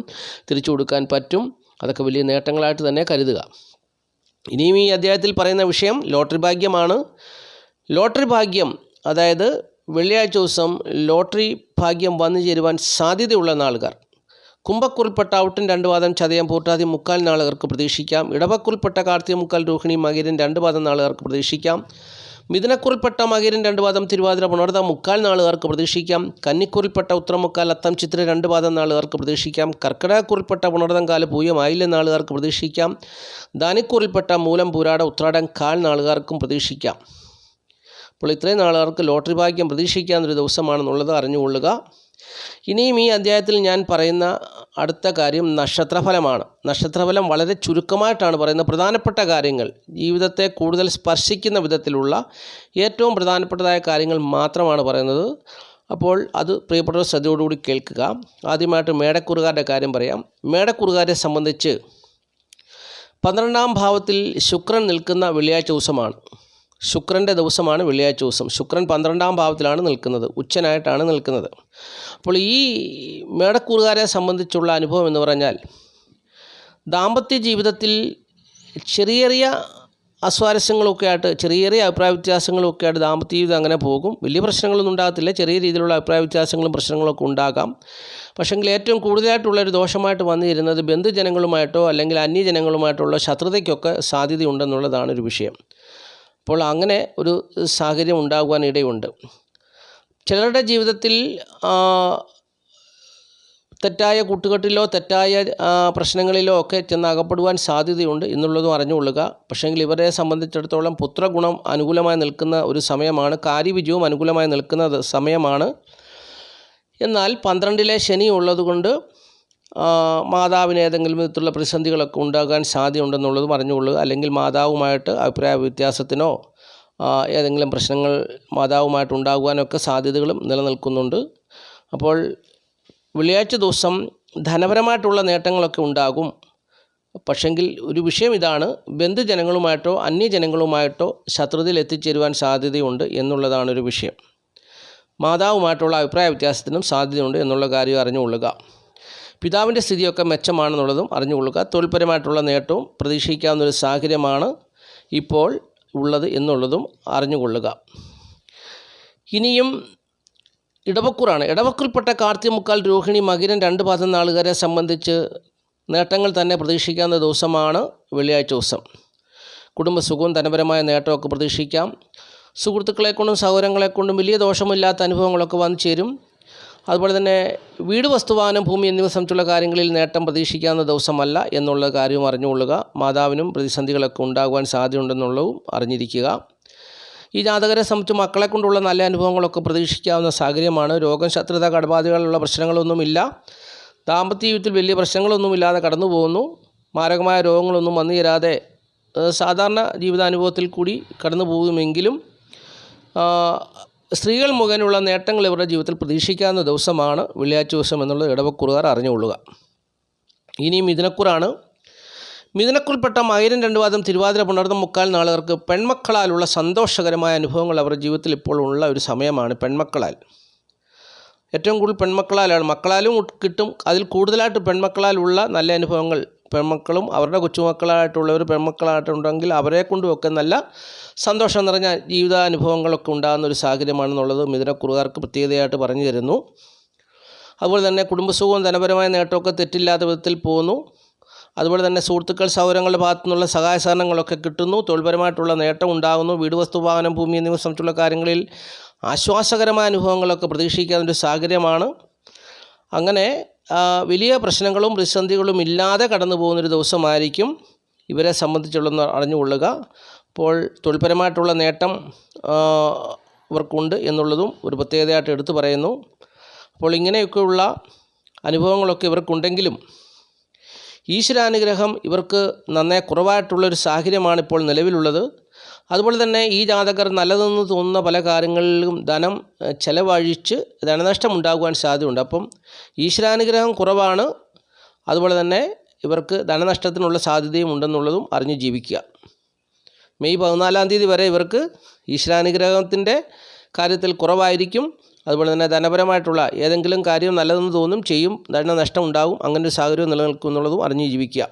തിരിച്ചു കൊടുക്കാൻ പറ്റും. അതൊക്കെ വലിയ നേട്ടങ്ങളായിട്ട് തന്നെ കരുതുക. ഇനിയും ഈ അധ്യായത്തിൽ പറയുന്ന വിഷയം ലോട്ടറി ഭാഗ്യമാണ്. ലോട്ടറി ഭാഗ്യം, അതായത് വെള്ളിയാഴ്ച ദിവസം ലോട്ടറി ഭാഗ്യം വന്നു ചേരുവാൻ സാധ്യതയുള്ള നാളുകാർ കുംഭക്കുറിൽപ്പെട്ട ഔട്ടൻ 2 പാദം, ചതയം, പൂർട്ടാതി 3/4 നാളുകാർക്ക് പ്രതീക്ഷിക്കാം. ഇടവക്കുറിൽപ്പെട്ട കാർത്തിക 3/4, രോഹിണി, മകീരൻ 2 പാദം നാളുകാർക്ക് പ്രതീക്ഷിക്കാം. മിഥുനക്കുറിൽപ്പെട്ട മകീരൻ 2 പാദം, തിരുവാതിര, പുണർത 3/4 നാളുകാർക്ക് പ്രതീക്ഷിക്കാം. കന്നിക്കുറിൽപ്പെട്ട ഉത്രം 3/4, അത്തം, ചിത്ര 2 പാദം നാളുകാർക്ക് പ്രതീക്ഷിക്കാം. കർക്കിടകക്കുറിൽപ്പെട്ട പുണർതം, കാല്, പൂയം, ആയില്യം നാളുകാർക്ക് പ്രതീക്ഷിക്കാം. ധാനിക്കുറിൽപ്പെട്ട മൂലം, പൂരാട, ഉത്രാടം 1/4 നാളുകാർക്കും പ്രതീക്ഷിക്കാം. അപ്പോൾ ഇത്രയും നാളുകാർക്ക് ലോട്ടറി ഭാഗ്യം പ്രതീക്ഷിക്കാവുന്നൊരു ദിവസമാണെന്നുള്ളത് അറിഞ്ഞുകൊള്ളുക. ഇനിയും ഈ അധ്യായത്തിൽ ഞാൻ പറയുന്ന അടുത്ത കാര്യം നക്ഷത്രഫലമാണ്. നക്ഷത്രഫലം വളരെ ചുരുക്കമായിട്ടാണ് പറയുന്നത്. പ്രധാനപ്പെട്ട കാര്യങ്ങൾ, ജീവിതത്തെ കൂടുതൽ സ്പർശിക്കുന്ന വിധത്തിലുള്ള ഏറ്റവും പ്രധാനപ്പെട്ടതായ കാര്യങ്ങൾ മാത്രമാണ് പറയുന്നത്. അപ്പോൾ അത് പ്രിയപ്പെട്ടവർ ശ്രദ്ധയോടുകൂടി കേൾക്കുക. ആദ്യമായിട്ട് മേടക്കുറുകാരുടെ കാര്യം പറയാം. മേടക്കുറുകാരെ സംബന്ധിച്ച് 12ാം ഭാവത്തിൽ ശുക്രൻ നിൽക്കുന്ന വെള്ളിയാഴ്ച ദിവസമാണ്. ശുക്രൻ്റെ ദിവസമാണ് വെള്ളിയാഴ്ച ദിവസം. ശുക്രൻ 12ാം ഭാവത്തിലാണ് നിൽക്കുന്നത്, ഉച്ചനായിട്ടാണ് നിൽക്കുന്നത്. അപ്പോൾ ഈ മേടക്കൂറുകാരെ സംബന്ധിച്ചുള്ള അനുഭവം എന്ന് പറഞ്ഞാൽ ദാമ്പത്യ ജീവിതത്തിൽ ചെറിയ ചെറിയ അസ്വാരസ്യങ്ങളൊക്കെ ആയിട്ട്, ചെറിയ ചെറിയ അഭിപ്രായ വ്യത്യാസങ്ങളൊക്കെ ആയിട്ട് ദാമ്പത്യ ജീവിതം അങ്ങനെ പോകും. വലിയ പ്രശ്നങ്ങളൊന്നും ഉണ്ടാകത്തില്ല, ചെറിയ രീതിയിലുള്ള അഭിപ്രായ വ്യത്യാസങ്ങളും പ്രശ്നങ്ങളൊക്കെ ഉണ്ടാകാം. പക്ഷേങ്കിൽ ഏറ്റവും കൂടുതലായിട്ടുള്ളൊരു ദോഷമായിട്ട് വന്നു ചേരുന്നത് ബന്ധുജനങ്ങളുമായിട്ടോ അല്ലെങ്കിൽ അന്യജനങ്ങളുമായിട്ടുള്ള ശത്രുതയ്ക്കൊക്കെ സാധ്യതയുണ്ടെന്നുള്ളതാണ് ഒരു വിഷയം. അപ്പോൾ അങ്ങനെ ഒരു സാഹചര്യം ഉണ്ടാകുവാൻ ഇടയുണ്ട്. ചിലരുടെ ജീവിതത്തിൽ തെറ്റായ കൂട്ടുകെട്ടിലോ തെറ്റായ പ്രശ്നങ്ങളിലോ ഒക്കെ ചെന്ന് അകപ്പെടുവാൻ സാധ്യതയുണ്ട് എന്നുള്ളതും അറിഞ്ഞുകൊള്ളുക. പക്ഷേങ്കിൽ ഇവരെ സംബന്ധിച്ചിടത്തോളം പുത്രഗുണം അനുകൂലമായി നിൽക്കുന്ന ഒരു സമയമാണ്. കാര്യവിജയവും അനുകൂലമായി നിൽക്കുന്ന സമയമാണ്. എന്നാൽ 12ലെ ശനി ഉള്ളതുകൊണ്ട് മാതാവിന് ഏതെങ്കിലും വിധത്തിലുള്ള പ്രതിസന്ധികളൊക്കെ ഉണ്ടാകാൻ സാധ്യതയുണ്ടെന്നുള്ളതും അറിഞ്ഞുകൊള്ളുക. അല്ലെങ്കിൽ മാതാവുമായിട്ട് അഭിപ്രായ വ്യത്യാസത്തിനോ ഏതെങ്കിലും പ്രശ്നങ്ങൾ മാതാവുമായിട്ട് ഉണ്ടാകുവാനൊക്കെ സാധ്യതകളും നിലനിൽക്കുന്നുണ്ട്. അപ്പോൾ വെള്ളിയാഴ്ച ദിവസം ധനപരമായിട്ടുള്ള നേട്ടങ്ങളൊക്കെ ഉണ്ടാകും. പക്ഷെങ്കിൽ ഒരു വിഷയം ഇതാണ്, ബന്ധുജനങ്ങളുമായിട്ടോ അന്യജനങ്ങളുമായിട്ടോ ശത്രുതയിൽ എത്തിച്ചേരുവാൻ സാധ്യതയുണ്ട് എന്നുള്ളതാണൊരു വിഷയം. മാതാവുമായിട്ടുള്ള അഭിപ്രായ വ്യത്യാസത്തിനും സാധ്യതയുണ്ട് എന്നുള്ള കാര്യം അറിഞ്ഞുകൊള്ളുക. പിതാവിൻ്റെ സ്ഥിതിയൊക്കെ മെച്ചമാണെന്നുള്ളതും അറിഞ്ഞുകൊള്ളുക. തൊഴിൽപരമായിട്ടുള്ള നേട്ടവും പ്രതീക്ഷിക്കാവുന്നൊരു സാഹചര്യമാണ് ഇപ്പോൾ ഉള്ളത് എന്നുള്ളതും അറിഞ്ഞുകൊള്ളുക. ഇനിയും ഇടവക്കൂറാണ്. ഇടവക്കൂറിൽപ്പെട്ട കാർത്തിക 3/4, രോഹിണി, മകീരൻ 2 പാദം നാളുകാരെ സംബന്ധിച്ച് നേട്ടങ്ങൾ തന്നെ പ്രതീക്ഷിക്കാവുന്ന ദിവസമാണ് വെള്ളിയാഴ്ച ദിവസം. കുടുംബസുഖവും ധനപരമായ നേട്ടമൊക്കെ പ്രതീക്ഷിക്കാം. സുഹൃത്തുക്കളെക്കൊണ്ടും സഹോദരങ്ങളെക്കൊണ്ടും വലിയ ദോഷമില്ലാത്ത അനുഭവങ്ങളൊക്കെ വന്നു ചേരും. അതുപോലെ തന്നെ വീട്, വസ്തുവാഹനം, ഭൂമി എന്നിവ സംബന്ധിച്ചുള്ള കാര്യങ്ങളിൽ നേട്ടം പ്രതീക്ഷിക്കാവുന്ന ദിവസമല്ല എന്നുള്ള കാര്യവും അറിഞ്ഞുകൊള്ളുക. മാതാവിനും പ്രതിസന്ധികളൊക്കെ ഉണ്ടാകുവാൻ സാധ്യതയുണ്ടെന്നുള്ളതും അറിഞ്ഞിരിക്കുക. ഈ ജാതകരെ സംബന്ധിച്ച് മക്കളെ കൊണ്ടുള്ള നല്ല അനുഭവങ്ങളൊക്കെ പ്രതീക്ഷിക്കാവുന്ന സാഹചര്യമാണ്. രോഗം, ശത്രുത, കടബാധകളുള്ള പ്രശ്നങ്ങളൊന്നുമില്ല. ദാമ്പത്യ ജീവിതത്തിൽ വലിയ പ്രശ്നങ്ങളൊന്നുമില്ലാതെ കടന്നു പോകുന്നു. മാരകമായ രോഗങ്ങളൊന്നും വന്നു ചേരാതെ സാധാരണ ജീവിതാനുഭവത്തിൽ കൂടി കടന്നു പോകുമെങ്കിലും സ്ത്രീകൾ മുഖേനയുള്ള നേട്ടങ്ങൾ ഇവരുടെ ജീവിതത്തിൽ പ്രതീക്ഷിക്കാവുന്ന ദിവസമാണ് വെള്ളിയാഴ്ച ദിവസം എന്നുള്ളത് ഇടവക്കൂറുകാർ അറിഞ്ഞുകൊള്ളുക. ഇനി മിഥുനക്കൂറാണ്. മിഥുനക്കൂറിൽപ്പെട്ട മകീരൻ 2 പാദം, തിരുവാതിര, പുണർതം 3/4 നാളുകാർക്ക് പെൺമക്കളാലുള്ള സന്തോഷകരമായ അനുഭവങ്ങൾ അവരുടെ ജീവിതത്തിൽ ഇപ്പോൾ ഉള്ള ഒരു സമയമാണ്. പെൺമക്കളാൽ ഏറ്റവും കൂടുതൽ പെൺമക്കളാലാണ്, മക്കളാലും കിട്ടും. അതിൽ കൂടുതലായിട്ട് പെൺമക്കളാലുള്ള നല്ല അനുഭവങ്ങൾ, പെൺമക്കളും അവരുടെ കൊച്ചുമക്കളായിട്ടുള്ളവർ പെൺമക്കളായിട്ടുണ്ടെങ്കിൽ അവരെ കൊണ്ടുമൊക്കെ നല്ല സന്തോഷം നിറഞ്ഞ ജീവിതാനുഭവങ്ങളൊക്കെ ഉണ്ടാകുന്ന ഒരു സാഹചര്യമാണെന്നുള്ളത് മിഥുനക്കൂറുകാർക്ക് പ്രത്യേകതയായിട്ട് പറഞ്ഞു തരുന്നു. അതുപോലെ തന്നെ കുടുംബസുഖവും ധനപരമായ നേട്ടമൊക്കെ തെറ്റില്ലാത്ത വിധത്തിൽ പോകുന്നു. അതുപോലെ തന്നെ സുഹൃത്തുക്കൾ, സൗകര്യങ്ങളുടെ ഭാഗത്തു നിന്നുള്ള സഹായ സഹകരണങ്ങളൊക്കെ കിട്ടുന്നു. തൊഴിൽപരമായിട്ടുള്ള നേട്ടം ഉണ്ടാകുന്നു. വീട്, വസ്തു, വാഹനം, ഭൂമി എന്നിവ സംബന്ധിച്ചുള്ള കാര്യങ്ങളിൽ ആശ്വാസകരമായ അനുഭവങ്ങളൊക്കെ പ്രതീക്ഷിക്കാവുന്നൊരു സാഹചര്യമാണ്. അങ്ങനെ വലിയ പ്രശ്നങ്ങളും പ്രതിസന്ധികളും ഇല്ലാതെ കടന്നു പോകുന്നൊരു ദിവസമായിരിക്കും ഇവരെ സംബന്ധിച്ചുള്ളതെന്ന് അറിഞ്ഞുകൊള്ളുക. അപ്പോൾ തൊഴിൽപരമായിട്ടുള്ള നേട്ടം ഇവർക്കുണ്ട് എന്നുള്ളതും ഒരു പ്രത്യേകതയായിട്ട് എടുത്തു പറയുന്നു. അപ്പോൾ ഇങ്ങനെയൊക്കെയുള്ള അനുഭവങ്ങളൊക്കെ ഇവർക്കുണ്ടെങ്കിലും ഈശ്വരാനുഗ്രഹം ഇവർക്ക് നന്നേ കുറവായിട്ടുള്ളൊരു സാഹചര്യമാണ് ഇപ്പോൾ നിലവിലുള്ളത്. അതുപോലെ തന്നെ ഈ ജാതകർ നല്ലതെന്ന് തോന്നുന്ന പല കാര്യങ്ങളിലും ധനം ചെലവഴിച്ച് ധനനഷ്ടം ഉണ്ടാകുവാൻ സാധ്യതയുണ്ട്. അപ്പം ഈശ്വരാനുഗ്രഹം കുറവാണ്, അതുപോലെ തന്നെ ഇവർക്ക് ധനനഷ്ടത്തിനുള്ള സാധ്യതയും ഉണ്ടെന്നുള്ളതും അറിഞ്ഞു ജീവിക്കുക. മെയ് 14 വരെ ഇവർക്ക് ഈശ്വരാനുഗ്രഹത്തിൻ്റെ കാര്യത്തിൽ കുറവായിരിക്കും. അതുപോലെ തന്നെ ധനപരമായിട്ടുള്ള ഏതെങ്കിലും കാര്യം നല്ലതെന്ന് തോന്നും, ചെയ്യും, ധനനഷ്ടം ഉണ്ടാകും, അങ്ങനെ ഒരു സാഹചര്യം നിലനിൽക്കും എന്നുള്ളതും അറിഞ്ഞു ജീവിക്കുക.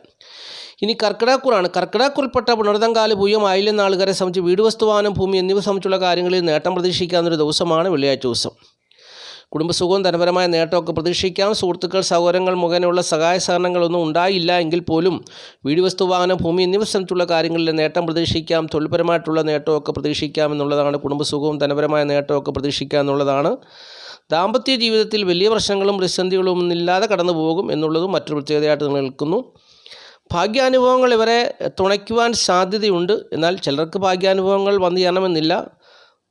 ഇനി കർക്കിടകക്കൂറാണ്. കർക്കിടകക്കൂറിൽപ്പെട്ട പുണർതംകാല് പൂയം ആയില്യം നാളുകാരെ സംബന്ധിച്ച് വീട്, വസ്തുവാഹനം, ഭൂമി എന്നിവ സംബന്ധിച്ചുള്ള കാര്യങ്ങളിൽ നേട്ടം പ്രതീക്ഷിക്കാവുന്നൊരു ദിവസമാണ് വെള്ളിയാഴ്ച ദിവസം. കുടുംബസുഖവും ധനപരമായ നേട്ടമൊക്കെ പ്രതീക്ഷിക്കാം. സുഹൃത്തുക്കൾ, സഹോദരങ്ങൾ മുഖേനയുള്ള സഹായ സഹകരണങ്ങളൊന്നും ഉണ്ടായില്ല എങ്കിൽ പോലും വീട്, വസ്തുവാഹനം, ഭൂമി എന്നിവ സംബന്ധിച്ചുള്ള കാര്യങ്ങളിൽ നേട്ടം പ്രതീക്ഷിക്കാം. തൊഴിൽപരമായിട്ടുള്ള നേട്ടമൊക്കെ പ്രതീക്ഷിക്കാം എന്നുള്ളതാണ്. കുടുംബസുഖവും ധനപരമായ നേട്ടമൊക്കെ പ്രതീക്ഷിക്കാം എന്നുള്ളതാണ്. ദാമ്പത്യ ജീവിതത്തിൽ വലിയ പ്രശ്നങ്ങളും പ്രതിസന്ധികളും ഒന്നുമില്ലാതെ കടന്നു പോകും എന്നുള്ളതും മറ്റൊരു പ്രത്യേകതയായിട്ട് നിലനിൽക്കുന്നു. ഭാഗ്യാനുഭവങ്ങൾ ഇവരെ തുണയ്ക്കുവാൻ സാധ്യതയുണ്ട്. എന്നാൽ ചിലർക്ക് ഭാഗ്യാനുഭവങ്ങൾ വന്നു ചേരണമെന്നില്ല.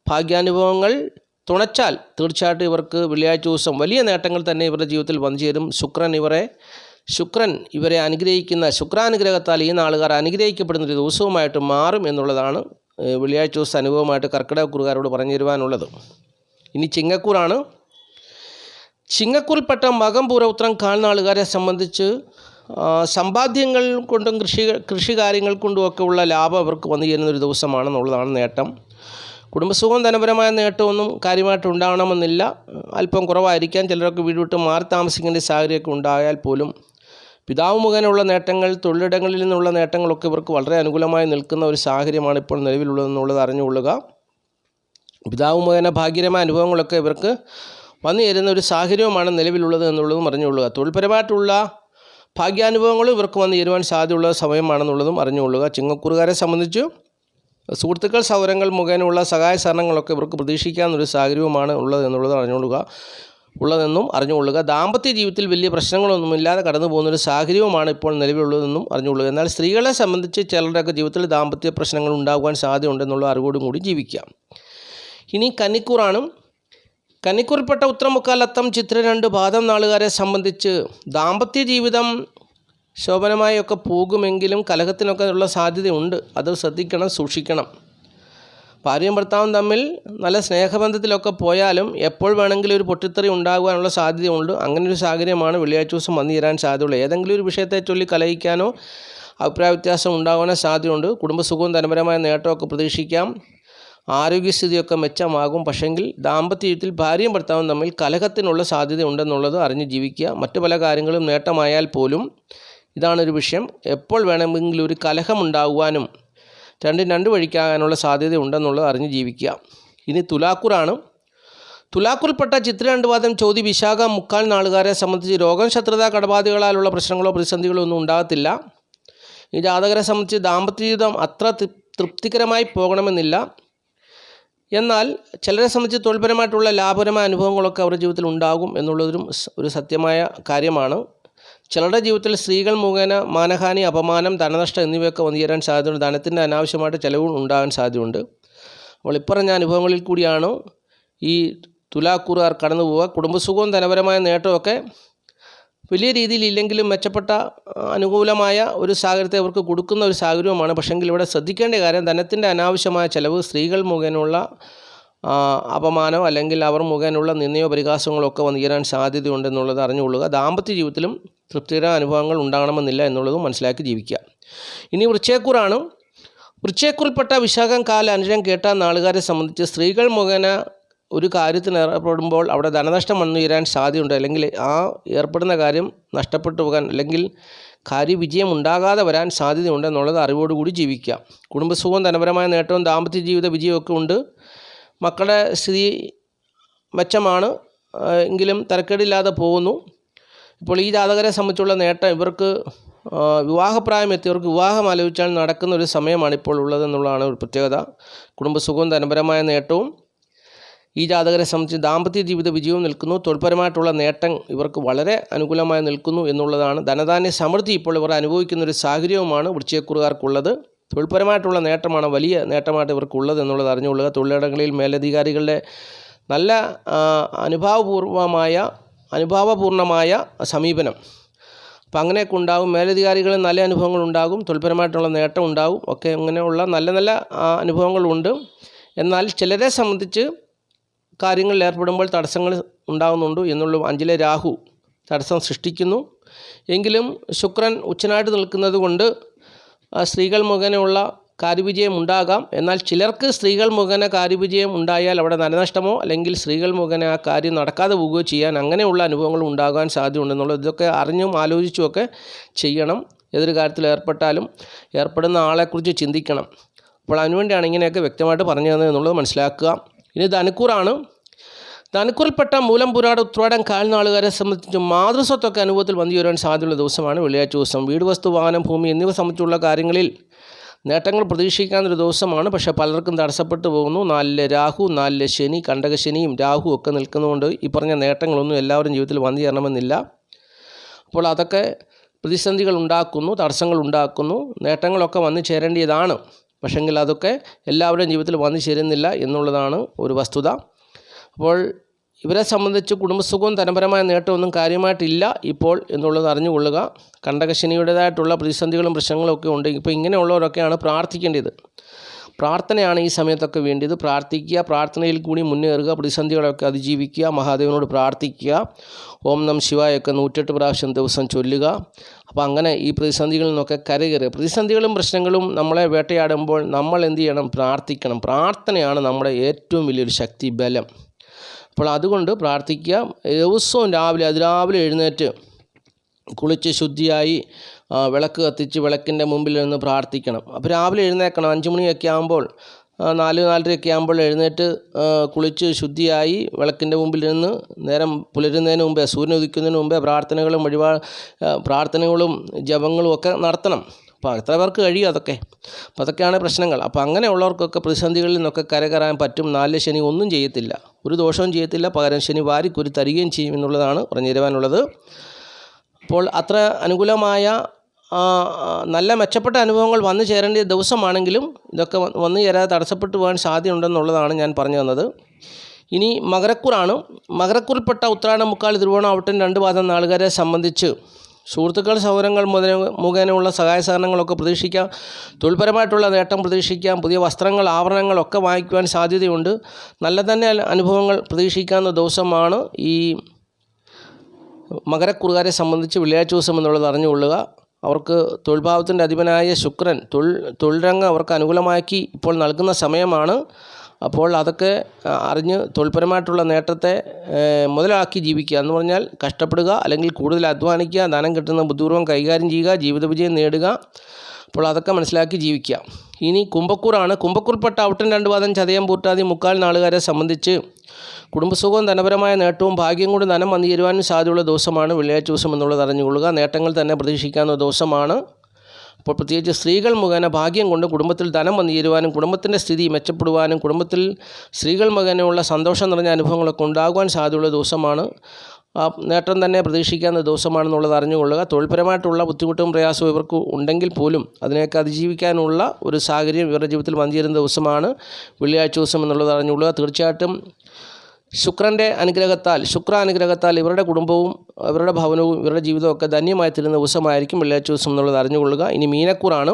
ഭാഗ്യാനുഭവങ്ങൾ തുണച്ചാൽ തീർച്ചയായിട്ടും ഇവർക്ക് വെള്ളിയാഴ്ച ദിവസം വലിയ നേട്ടങ്ങൾ തന്നെ ഇവരുടെ ജീവിതത്തിൽ വന്നു ചേരും. ശുക്രൻ ഇവരെ അനുഗ്രഹിക്കുന്ന ശുക്രാനുഗ്രഹത്താൽ ഈ നാളുകാർ അനുഗ്രഹിക്കപ്പെടുന്നൊരു ദിവസവുമായിട്ട് മാറും എന്നുള്ളതാണ് വെള്ളിയാഴ്ച ദിവസം അനുഭവമായിട്ട് കർക്കിടകക്കൂറുകാരോട് പറഞ്ഞു തരുവാനുള്ളത്. ഇനി ചിങ്ങക്കൂറാണ്. ചിങ്ങക്കൂറിൽപ്പെട്ട മകം, പൂരം, ഉത്രം, കാൽനാളുകാരെ സംബന്ധിച്ച് സമ്പാദ്യങ്ങൾ കൊണ്ടും കൃഷി കാര്യങ്ങൾ കൊണ്ടുമൊക്കെ ഉള്ള ലാഭം അവർക്ക് വന്നു ചേരുന്നൊരു ദിവസമാണെന്നുള്ളതാണ് നേട്ടം. കുടുംബസുഖവും ധനപരമായ നേട്ടമൊന്നും കാര്യമായിട്ട് ഉണ്ടാകണമെന്നില്ല, അല്പം കുറവായിരിക്കാം. ചിലരൊക്കെ വീട് വിട്ട് മാറി താമസിക്കേണ്ട സാഹചര്യമൊക്കെ ഉണ്ടായാൽ പോലും പിതാവ് മുഖേനയുള്ള നേട്ടങ്ങൾ, തൊഴിലിടങ്ങളിൽ നിന്നുള്ള നേട്ടങ്ങളൊക്കെ ഇവർക്ക് വളരെ അനുകൂലമായി നിൽക്കുന്ന ഒരു സാഹചര്യമാണ് ഇപ്പോൾ നിലവിലുള്ളതെന്നുള്ളത് അറിഞ്ഞുകൊള്ളുക. പിതാവ് മുഖേന ഭാഗ്യകരമായ അനുഭവങ്ങളൊക്കെ ഇവർക്ക് വന്നു ചേരുന്ന ഒരു സാഹചര്യവുമാണ് നിലവിലുള്ളത് എന്നുള്ളതും അറിഞ്ഞുകൊള്ളുക. തൊഴിൽപരമായിട്ടുള്ള ഭാഗ്യാനുഭവങ്ങളും ഇവർക്ക് വന്നു ചേരുവാൻ സാധ്യതയുള്ള സമയമാണെന്നുള്ളതും അറിഞ്ഞുകൊള്ളുക. ചിങ്ങക്കൂറുകാരെ സംബന്ധിച്ച് സുഹൃത്തുക്കൾ, സൗരങ്ങൾ മുഖേനയുള്ള സഹായ സഹകരണങ്ങളൊക്കെ ഇവർക്ക് പ്രതീക്ഷിക്കാവുന്നൊരു സാഹചര്യവുമാണ് ഉള്ളതെന്നും അറിഞ്ഞുകൊള്ളുക. ദാമ്പത്യ ജീവിതത്തിൽ വലിയ പ്രശ്നങ്ങളൊന്നുമില്ലാതെ കടന്നു പോകുന്നൊരു സാഹചര്യവുമാണ് ഇപ്പോൾ നിലവിലുള്ളതെന്നും അറിഞ്ഞുകൊള്ളുക. എന്നാൽ സ്ത്രീകളെ സംബന്ധിച്ച് ചിലരുടെയൊക്കെ ജീവിതത്തിൽ ദാമ്പത്യ പ്രശ്നങ്ങൾ ഉണ്ടാകുവാൻ സാധ്യതയുണ്ടെന്നുള്ള അറിവോടും കൂടി ജീവിക്കാം. ഇനി കന്നിക്കൂറാണ്. കന്നിക്കൂറിൽപ്പെട്ട ഉത്രം, മുക്കാൽ, അത്തം, ചിത്ര 2 പാദം നാളുകാരെ സംബന്ധിച്ച് ദാമ്പത്യ ജീവിതം ശോഭനമായൊക്കെ പോകുമെങ്കിലും കലഹത്തിനൊക്കെ ഉള്ള സാധ്യതയുണ്ട്. അത് ശ്രദ്ധിക്കണം, സൂക്ഷിക്കണം. ഭാര്യയും ഭർത്താവും തമ്മിൽ നല്ല സ്നേഹബന്ധത്തിലൊക്കെ പോയാലും എപ്പോൾ വേണമെങ്കിലും ഒരു പൊട്ടിത്തെറി ഉണ്ടാകുവാനുള്ള സാധ്യതയുണ്ട്. അങ്ങനെ ഒരു സാഹചര്യമാണ് വെള്ളിയാഴ്ച ദിവസം വന്നു ചേരാൻ സാധ്യതയുള്ളത്. ഏതെങ്കിലും ഒരു വിഷയത്തെ ചൊല്ലി കലഹിക്കാനോ അഭിപ്രായ വ്യത്യാസം ഉണ്ടാകാനോ സാധ്യതയുണ്ട്. കുടുംബസുഖവും ധനപരമായ നേട്ടമൊക്കെ പ്രതീക്ഷിക്കാം. ആരോഗ്യസ്ഥിതിയൊക്കെ മെച്ചമാകും. പക്ഷെങ്കിൽ ദാമ്പത്യ ജീവിതത്തിൽ ഭാര്യയും ഭർത്താവും തമ്മിൽ കലഹത്തിനുള്ള സാധ്യത ഉണ്ടെന്നുള്ളത് അറിഞ്ഞ് ജീവിക്കുക. മറ്റു പല കാര്യങ്ങളും നേട്ടമായാൽ പോലും ഇതാണൊരു വിഷയം. എപ്പോൾ വേണമെങ്കിലും ഒരു കലഹം ഉണ്ടാകുവാനും രണ്ട് വഴിക്കാകാനുള്ള സാധ്യത ഉണ്ടെന്നുള്ളത് അറിഞ്ഞ് ജീവിക്കുക. ഇനി തുലാക്കൂറാണ്. തുലാക്കൂറിൽപ്പെട്ട ചിത്ര 2 പാദം, ചോതി, വിശാഖ, മുക്കാൽ നാളുകാരെ സംബന്ധിച്ച് രോഗം, ശത്രുത, കടബാധകളാലുള്ള പ്രശ്നങ്ങളോ പ്രതിസന്ധികളോ ഒന്നും ഉണ്ടാകത്തില്ല. ഈ ജാതകരെ സംബന്ധിച്ച് ദാമ്പത്യ ജീവിതം അത്ര തൃപ്തികരമായി പോകണമെന്നില്ല. എന്നാൽ ചിലരെ സംബന്ധിച്ച് തൊഴിൽപരമായിട്ടുള്ള ലാഭകരമായ അനുഭവങ്ങളൊക്കെ അവരുടെ ജീവിതത്തിൽ ഉണ്ടാകും എന്നുള്ളതൊരു ഒരു സത്യമായ കാര്യമാണ്. ചിലരുടെ ജീവിതത്തിൽ സ്ത്രീകൾ മുഖേന മാനഹാനി, അപമാനം, ധനനഷ്ടം എന്നിവയൊക്കെ വന്നു ചേരാൻ സാധ്യതയുണ്ട്. ധനത്തിൻ്റെ അനാവശ്യമായിട്ട് ചിലവും ഉണ്ടാകാൻ സാധ്യതയുണ്ട്. അപ്പോൾ ഇപ്പറഞ്ഞ അനുഭവങ്ങളിൽ കൂടിയാണ് ഈ തുലാക്കൂറുകാർ കടന്നു പോവുക. കുടുംബസുഖവും ധനപരമായ നേട്ടമൊക്കെ വലിയ രീതിയിലില്ലെങ്കിലും മെച്ചപ്പെട്ട അനുകൂലമായ ഒരു സാഹചര്യത്തെ അവർക്ക് കൊടുക്കുന്ന ഒരു സാഹചര്യവുമാണ്. പക്ഷെങ്കിൽ ഇവിടെ ശ്രദ്ധിക്കേണ്ട കാര്യം ധനത്തിൻ്റെ അനാവശ്യമായ ചിലവ്, സ്ത്രീകൾ മുഖേനയുള്ള അപമാനം അല്ലെങ്കിൽ അവർ മുഖേനയുള്ള നിന്ദയോ പരിഹാസങ്ങളോ ഒക്കെ വന്നു ചേരാൻ സാധ്യതയുണ്ടെന്നുള്ളത് അറിഞ്ഞുകൊള്ളുക. ദാമ്പത്യ ജീവിതത്തിലും തൃപ്തികരമായ അനുഭവങ്ങൾ ഉണ്ടാകണമെന്നില്ല എന്നുള്ളതും മനസ്സിലാക്കി ജീവിക്കുക. ഇനി വൃശ്ചികക്കൂറാണ്. വൃശ്ചികക്കൂറിൽപ്പെട്ട വിശാഖം, കാൽ, അനിഴം, കേട്ട നാളുകാരെ സംബന്ധിച്ച് സ്ത്രീകൾ മുഖേന ഒരു കാര്യത്തിന് ഏർപ്പെടുമ്പോൾ അവിടെ ധനനഷ്ടം വന്നു ചേരാൻ സാധ്യതയുണ്ട്. അല്ലെങ്കിൽ ആ ഏർപ്പെടുന്ന കാര്യം നഷ്ടപ്പെട്ടു പോകാൻ അല്ലെങ്കിൽ കാര്യവിജയം ഉണ്ടാകാതെ വരാൻ സാധ്യതയുണ്ടെന്നുള്ളത് അറിവോടുകൂടി ജീവിക്കുക. കുടുംബസുഖവും ധനപരമായ നേട്ടവും ദാമ്പത്യ ജീവിത വിജയമൊക്കെ ഉണ്ട്. മക്കളുടെ സ്ഥിതി മെച്ചമാണ് എങ്കിലും തരക്കേടില്ലാതെ പോകുന്നു. ഇപ്പോൾ ഈ ജാതകരെ സംബന്ധിച്ചുള്ള നേട്ടം ഇവർക്ക് വിവാഹപ്രായം എത്തിയവർക്ക് വിവാഹം ആലോചിച്ചാൽ നടക്കുന്ന ഒരു സമയമാണ് ഇപ്പോൾ ഉള്ളതെന്നുള്ളതാണ് ഒരു പ്രത്യേകത. കുടുംബസുഖവും ധനപരമായ നേട്ടവും ഈ ജാതകരെ സംബന്ധിച്ച് ദാമ്പത്യ ജീവിത വിജയവും നിൽക്കുന്നു. തൊഴിൽപരമായിട്ടുള്ള നേട്ടം ഇവർക്ക് വളരെ അനുകൂലമായി നിൽക്കുന്നു എന്നുള്ളതാണ്. ധനധാന്യ സമൃദ്ധി ഇപ്പോൾ ഇവർ അനുഭവിക്കുന്ന ഒരു സാഹചര്യവുമാണ് വൃശ്ചികക്കുറുകാർക്കുള്ളത്. തൊഴിൽപരമായിട്ടുള്ള നേട്ടമാണ് വലിയ നേട്ടമായിട്ട് ഇവർക്കുള്ളത് എന്നുള്ളത് അറിഞ്ഞുകൊള്ളുക. തൊഴിലിടങ്ങളിൽ മേലധികാരികളുടെ നല്ല അനുഭാവപൂർണമായ സമീപനം, അപ്പം അങ്ങനെയൊക്കെ ഉണ്ടാകും. മേലധികാരികളിൽ നല്ല അനുഭവങ്ങളുണ്ടാകും, തൊഴിൽപരമായിട്ടുള്ള നേട്ടം ഉണ്ടാകും, ഒക്കെ അങ്ങനെയുള്ള നല്ല നല്ല അനുഭവങ്ങളുണ്ട്. എന്നാൽ ചിലരെ സംബന്ധിച്ച് കാര്യങ്ങളിൽ ഏർപ്പെടുമ്പോൾ തടസ്സങ്ങൾ ഉണ്ടാകുന്നുണ്ട് എന്നുള്ളൂ. 5-ലെ രാഹു തടസ്സം സൃഷ്ടിക്കുന്നു. എങ്കിലും ശുക്രൻ ഉച്ചനായിട്ട് നിൽക്കുന്നത് കൊണ്ട് സ്ത്രീകൾ മുഖേനയുള്ള കാര്യവിജയം ഉണ്ടാകാം. എന്നാൽ ചിലർക്ക് സ്ത്രീകൾ മുഖേന കാര്യവിജയം ഉണ്ടായാൽ അവിടെ ധനനഷ്ടമോ അല്ലെങ്കിൽ സ്ത്രീകൾ മുഖേന ആ കാര്യം നടക്കാതെ പോവുകയോ ചെയ്യാൻ അങ്ങനെയുള്ള അനുഭവങ്ങൾ ഉണ്ടാകാൻ സാധ്യതയുണ്ടെന്നുള്ളത് ഇതൊക്കെ അറിഞ്ഞും ആലോചിച്ചുമൊക്കെ ചെയ്യണം. ഏതൊരു കാര്യത്തിൽ ഏർപ്പെട്ടാലും ഏർപ്പെടുന്ന ആളെക്കുറിച്ച് ചിന്തിക്കണം. അപ്പോൾ അതിനുവേണ്ടിയാണ് ഇങ്ങനെയൊക്കെ വ്യക്തമായിട്ട് പറഞ്ഞു തന്നത് എന്നുള്ളത് മനസ്സിലാക്കുക. ഇനി ധനുക്കൂറാണ്. ധനുക്കൂറിൽപ്പെട്ട മൂലം, പുരാട, ഉത്രാടം, കാൽനാളുകാരെ സംബന്ധിച്ച് മാതൃസ്വത്തൊക്കെ അനുഭവത്തിൽ വന്നു ചേരാൻ സാധ്യതയുള്ള ദിവസമാണ് വെള്ളിയാഴ്ച ദിവസം. വീട്, വസ്തു, വാഹനം, ഭൂമി എന്നിവ സംബന്ധിച്ചുള്ള കാര്യങ്ങളിൽ നേട്ടങ്ങൾ പ്രതീക്ഷിക്കാവുന്നൊരു ദിവസമാണ്. പക്ഷേ പലർക്കും തടസ്സപ്പെട്ടു പോകുന്നു. 4-ലെ രാഹു, 4-ലെ ശനി, കണ്ടകശനിയും രാഹു ഒക്കെ നിൽക്കുന്നതുകൊണ്ട് ഈ പറഞ്ഞ നേട്ടങ്ങളൊന്നും എല്ലാവരും ജീവിതത്തിൽ വന്നു ചേരണമെന്നില്ല. അപ്പോൾ അതൊക്കെ പ്രതിസന്ധികൾ ഉണ്ടാക്കുന്നു, തടസ്സങ്ങൾ ഉണ്ടാക്കുന്നു. നേട്ടങ്ങളൊക്കെ വന്നു ചേരേണ്ടതാണ്, പക്ഷെങ്കിൽ അതൊക്കെ എല്ലാവരുടെയും ജീവിതത്തിൽ വന്നു ചേരുന്നില്ല എന്നുള്ളതാണ് ഒരു വസ്തുത. അപ്പോൾ ഇവരെ സംബന്ധിച്ച് കുടുംബസുഖവും ധനപരമായ നേട്ടമൊന്നും കാര്യമായിട്ടില്ല ഇപ്പോൾ എന്നുള്ളത് അറിഞ്ഞുകൊള്ളുക. കണ്ടകശനിയുടേതായിട്ടുള്ള പ്രതിസന്ധികളും പ്രശ്നങ്ങളും ഒക്കെ ഉണ്ട്. ഇപ്പോൾ ഇങ്ങനെയുള്ളവരൊക്കെയാണ് പ്രാർത്ഥിക്കേണ്ടത്. പ്രാർത്ഥനയാണ് ഈ സമയത്തൊക്കെ വേണ്ടത്. പ്രാർത്ഥിക്കുക, പ്രാർത്ഥനയിൽ കൂടി മുന്നേറുക, പ്രതിസന്ധികളൊക്കെ അതിജീവിക്കുക, മഹാദേവനോട് പ്രാർത്ഥിക്കുക. ഓം നം ശിവായൊക്കെ 108 പ്രാവശ്യം ദിവസം ചൊല്ലുക. അപ്പോൾ അങ്ങനെ ഈ പ്രതിസന്ധികളിൽ നിന്നൊക്കെ കരകയറുക. പ്രതിസന്ധികളും പ്രശ്നങ്ങളും നമ്മളെ വേട്ടയാടുമ്പോൾ നമ്മൾ എന്ത് ചെയ്യണം? പ്രാർത്ഥിക്കണം. പ്രാർത്ഥനയാണ് നമ്മുടെ ഏറ്റവും വലിയൊരു ശക്തി, ബലം. അപ്പോൾ അതുകൊണ്ട് പ്രാർത്ഥിക്കുക. ദിവസവും അതിരാവിലെ എഴുന്നേറ്റ് കുളിച്ച് ശുദ്ധിയായി വിളക്ക് കത്തിച്ച് വിളക്കിൻ്റെ മുമ്പിൽ നിന്ന് പ്രാർത്ഥിക്കണം. അപ്പോൾ രാവിലെ എഴുന്നേൽക്കണം. 5 മണിയൊക്കെ ആകുമ്പോൾ 4-4:30 ആകുമ്പോൾ എഴുന്നേറ്റ് കുളിച്ച് ശുദ്ധിയായി വിളക്കിൻ്റെ മുമ്പിൽ നിന്ന് നേരം പുലരുന്നതിന് മുമ്പേ, സൂര്യൻ ഉദിക്കുന്നതിന് മുമ്പേ പ്രാർത്ഥനകളും ജപങ്ങളും ഒക്കെ നടത്തണം. അപ്പോൾ എത്ര പേർക്ക് കഴിയും അതൊക്കെ? അപ്പോൾ അതൊക്കെയാണ് പ്രശ്നങ്ങൾ. അപ്പോൾ അങ്ങനെയുള്ളവർക്കൊക്കെ പ്രതിസന്ധികളിൽ നിന്നൊക്കെ കരകയറാൻ പറ്റും. 4-ലെ ശനി ഒന്നും ചെയ്യത്തില്ല, ഒരു ദോഷവും ചെയ്യത്തില്ല, പകരം ശനി വാരിക്കുരി തരികയും ചെയ്യും എന്നുള്ളതാണ് പറഞ്ഞു തരുവാനുള്ളത്. അപ്പോൾ അത്ര അനുകൂലമായ നല്ല മെച്ചപ്പെട്ട അനുഭവങ്ങൾ വന്നു ചേരേണ്ട ദിവസമാണെങ്കിലും ഇതൊക്കെ വന്നു ചേരാതെ തടസ്സപ്പെട്ടു പോകാൻ സാധ്യതയുണ്ടെന്നുള്ളതാണ് ഞാൻ പറഞ്ഞു തന്നത്. ഇനി മകരക്കൂറാണ്. മകരക്കൂറിൽപ്പെട്ട ഉത്രാടം, മുക്കാൽ, തിരുവോണം, അവിട്ടം 2 പാദം നാളുകാരെ സംബന്ധിച്ച് സുഹൃത്തുക്കൾ, സൗകര്യങ്ങൾ മുഖേനയുള്ള സഹായ സഹകരണങ്ങളൊക്കെ പ്രതീക്ഷിക്കാം. തൊഴിൽപരമായിട്ടുള്ള നേട്ടം പ്രതീക്ഷിക്കാം. പുതിയ വസ്ത്രങ്ങൾ, ആഭരണങ്ങളൊക്കെ വാങ്ങിക്കുവാൻ സാധ്യതയുണ്ട്. നല്ല തന്നെ അനുഭവങ്ങൾ പ്രതീക്ഷിക്കാവുന്ന ദിവസമാണ് ഈ മകരക്കൂറുകാരെ സംബന്ധിച്ച് വെള്ളിയാഴ്ച ദിവസം എന്നുള്ളത് അറിഞ്ഞുകൊള്ളുക. അവർക്ക് തൊഴിൽഭാവത്തിൻ്റെ അധിപനായ ശുക്രൻ തൊഴിൽരംഗം അവർക്ക് അനുകൂലമാക്കി ഇപ്പോൾ നൽകുന്ന സമയമാണ്. അപ്പോൾ അതൊക്കെ അറിഞ്ഞ് തൊഴിൽപരമായിട്ടുള്ള നേട്ടത്തെ മുതലാക്കി ജീവിക്കുക എന്ന് പറഞ്ഞാൽ കഷ്ടപ്പെടുക, അല്ലെങ്കിൽ കൂടുതൽ അധ്വാനിക്കുക, ധനം കിട്ടുന്ന ബുദ്ധിപൂർവ്വം കൈകാര്യം ചെയ്യുക, ജീവിത വിജയം നേടുക. അപ്പോൾ അതൊക്കെ മനസ്സിലാക്കി ജീവിക്കുക. ഇനി കുംഭക്കൂറാണ്. കുംഭക്കൂറിൽപ്പെട്ട ഔട്ടൻ 2 പാദം, ചതയം, പൂർട്ടാതി, മുക്കാൽ നാളുകാരെ സംബന്ധിച്ച് കുടുംബസുഖവും ധനപരമായ നേട്ടവും ഭാഗ്യം കൊണ്ട് ധനം വന്നു ചേരുവാനും സാധ്യതയുള്ള ദിവസമാണ് വെള്ളിയാഴ്ച ദിവസം എന്നുള്ളത് അറിഞ്ഞുകൊള്ളുക. നേട്ടങ്ങൾ തന്നെ പ്രതീക്ഷിക്കാവുന്ന ദിവസമാണ്. അപ്പോൾ പ്രത്യേകിച്ച് സ്ത്രീകൾ മുഖേന ഭാഗ്യം കൊണ്ട് കുടുംബത്തിൽ ധനം വന്നു ചേരുവാനും കുടുംബത്തിൻ്റെ സ്ഥിതി മെച്ചപ്പെടുവാനും കുടുംബത്തിൽ സ്ത്രീകൾ മുഖേനയുള്ള സന്തോഷം നിറഞ്ഞ അനുഭവങ്ങളൊക്കെ ഉണ്ടാകുവാൻ സാധ്യതയുള്ള ദിവസമാണ്. നേട്ടം തന്നെ പ്രതീക്ഷിക്കാവുന്ന ദിവസമാണെന്നുള്ളത് അറിഞ്ഞുകൊള്ളുക. തൊഴിൽപരമായിട്ടുള്ള ബുദ്ധിമുട്ടും പ്രയാസവും ഇവർക്ക് ഉണ്ടെങ്കിൽ പോലും അതിനെയൊക്കെ അതിജീവിക്കാനുള്ള ഒരു സാഹചര്യം ഇവരുടെ ജീവിതത്തിൽ വന്നു ചേരുന്ന ദിവസമാണ് വെള്ളിയാഴ്ച ദിവസം എന്നുള്ളത് അറിഞ്ഞുകൊള്ളുക. തീർച്ചയായിട്ടും ശുക്രൻ്റെ അനുഗ്രഹത്താൽ ഇവരുടെ കുടുംബവും ഇവരുടെ ഭവനവും ഇവരുടെ ജീവിതമൊക്കെ ധന്യമായി തീരുന്ന ദിവസമായിരിക്കും വെള്ളിയാഴ്ച ദിവസം എന്നുള്ളത് അറിഞ്ഞുകൊള്ളുക. ഇനി മീനക്കൂറാണ്.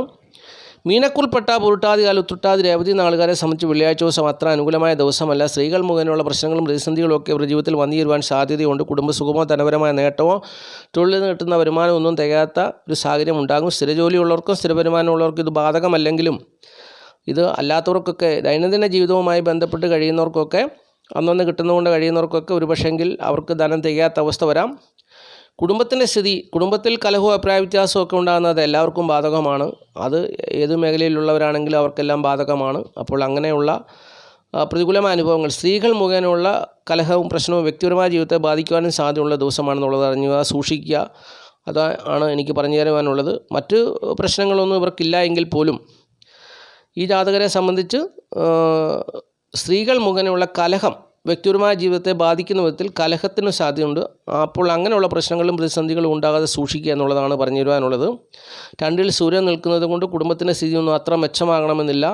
മീനക്കൂറിൽപ്പെട്ട പൂരുട്ടാതി, കാൽ, ഉത്രട്ടാതി, രേവതി നാളുകാരെ സംബന്ധിച്ച് വെള്ളിയാഴ്ച ദിവസം അത്ര അനുകൂലമായ ദിവസമല്ല. സ്ത്രീകൾ മുഖേനയുള്ള പ്രശ്നങ്ങളും പ്രതിസന്ധികളും ഒക്കെ ഇവരുടെ ജീവിതത്തിൽ വന്നു ചേരുവാൻ സാധ്യതയുണ്ട്. കുടുംബസുഖമോ ധനപരമായ നേട്ടമോ തൊഴിലിൽ നിന്ന് കിട്ടുന്ന വരുമാനം ഒന്നും തികയാത്ത ഒരു സാഹചര്യം ഉണ്ടാകും. സ്ഥിരജോലിയുള്ളവർക്കും സ്ഥിര വരുമാനമുള്ളവർക്കും ഇത് ബാധകമല്ലെങ്കിലും ഇത് അല്ലാത്തവർക്കൊക്കെ ദൈനംദിന ജീവിതവുമായി ബന്ധപ്പെട്ട് കഴിയുന്നവർക്കൊക്കെ അന്നൊന്ന് കിട്ടുന്നതുകൊണ്ട് കഴിയുന്നവർക്കൊക്കെ ഒരു പക്ഷെങ്കിൽ അവർക്ക് ധനം തികയാത്ത അവസ്ഥ വരാം. കുടുംബത്തിൻ്റെ സ്ഥിതി, കുടുംബത്തിൽ കലഹവും അഭിപ്രായ വ്യത്യാസവും ഒക്കെ ഉണ്ടാകുന്നത് എല്ലാവർക്കും ബാധകമാണ്. അത് ഏത് മേഖലയിലുള്ളവരാണെങ്കിലും അവർക്കെല്ലാം ബാധകമാണ്. അപ്പോൾ അങ്ങനെയുള്ള പ്രതികൂലമായ അനുഭവങ്ങൾ സ്ത്രീകൾ മുഖേനയുള്ള കലഹവും പ്രശ്നവും വ്യക്തിപരമായ ജീവിതത്തെ ബാധിക്കുവാനും സാധ്യതയുള്ള ദിവസമാണെന്നുള്ളത് അറിഞ്ഞുക, സൂക്ഷിക്കുക. അതാണ് എനിക്ക് പറഞ്ഞു തരുവാനുള്ളത്. മറ്റ് പ്രശ്നങ്ങളൊന്നും ഇവർക്കില്ല എങ്കിൽ പോലും ഈ ജാതകരെ സംബന്ധിച്ച് സ്ത്രീകൾ മുഖേനയുള്ള കലഹം വ്യക്തിപരമായ ജീവിതത്തെ ബാധിക്കുന്ന വിധത്തിൽ കലഹത്തിന് സാധ്യതയുണ്ട്. അപ്പോൾ അങ്ങനെയുള്ള പ്രശ്നങ്ങളും പ്രതിസന്ധികളും ഉണ്ടാകാതെ സൂക്ഷിക്കുക എന്നുള്ളതാണ് പറഞ്ഞു തരുവാനുള്ളത്. 2-ൽ സൂര്യൻ നിൽക്കുന്നത് കൊണ്ട് കുടുംബത്തിൻ്റെ സ്ഥിതിയൊന്നും അത്ര മെച്ചമാകണമെന്നില്ല.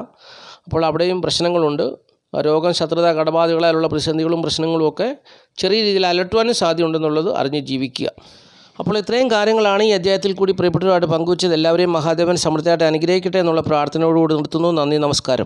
അപ്പോൾ അവിടെയും പ്രശ്നങ്ങളുണ്ട്. രോഗം, ശത്രുത, കടബാധകളാലുള്ള പ്രതിസന്ധികളും പ്രശ്നങ്ങളും ഒക്കെ ചെറിയ രീതിയിൽ അലട്ടുവാനും സാധ്യതയുണ്ടെന്നുള്ളത് അറിഞ്ഞ് ജീവിക്കുക. അപ്പോൾ ഇത്രയും കാര്യങ്ങളാണ് ഈ അധ്യായത്തിൽ കൂടി പ്രിയപ്പെട്ടവരുമായിട്ട് പങ്കുവച്ചത്. എല്ലാവരെയും മഹാദേവൻ സമൃദ്ധിയായിട്ട് അനുഗ്രഹിക്കട്ടെ എന്നുള്ള പ്രാർത്ഥനയോടുകൂടി നിർത്തുന്നു. നന്ദി, നമസ്കാരം.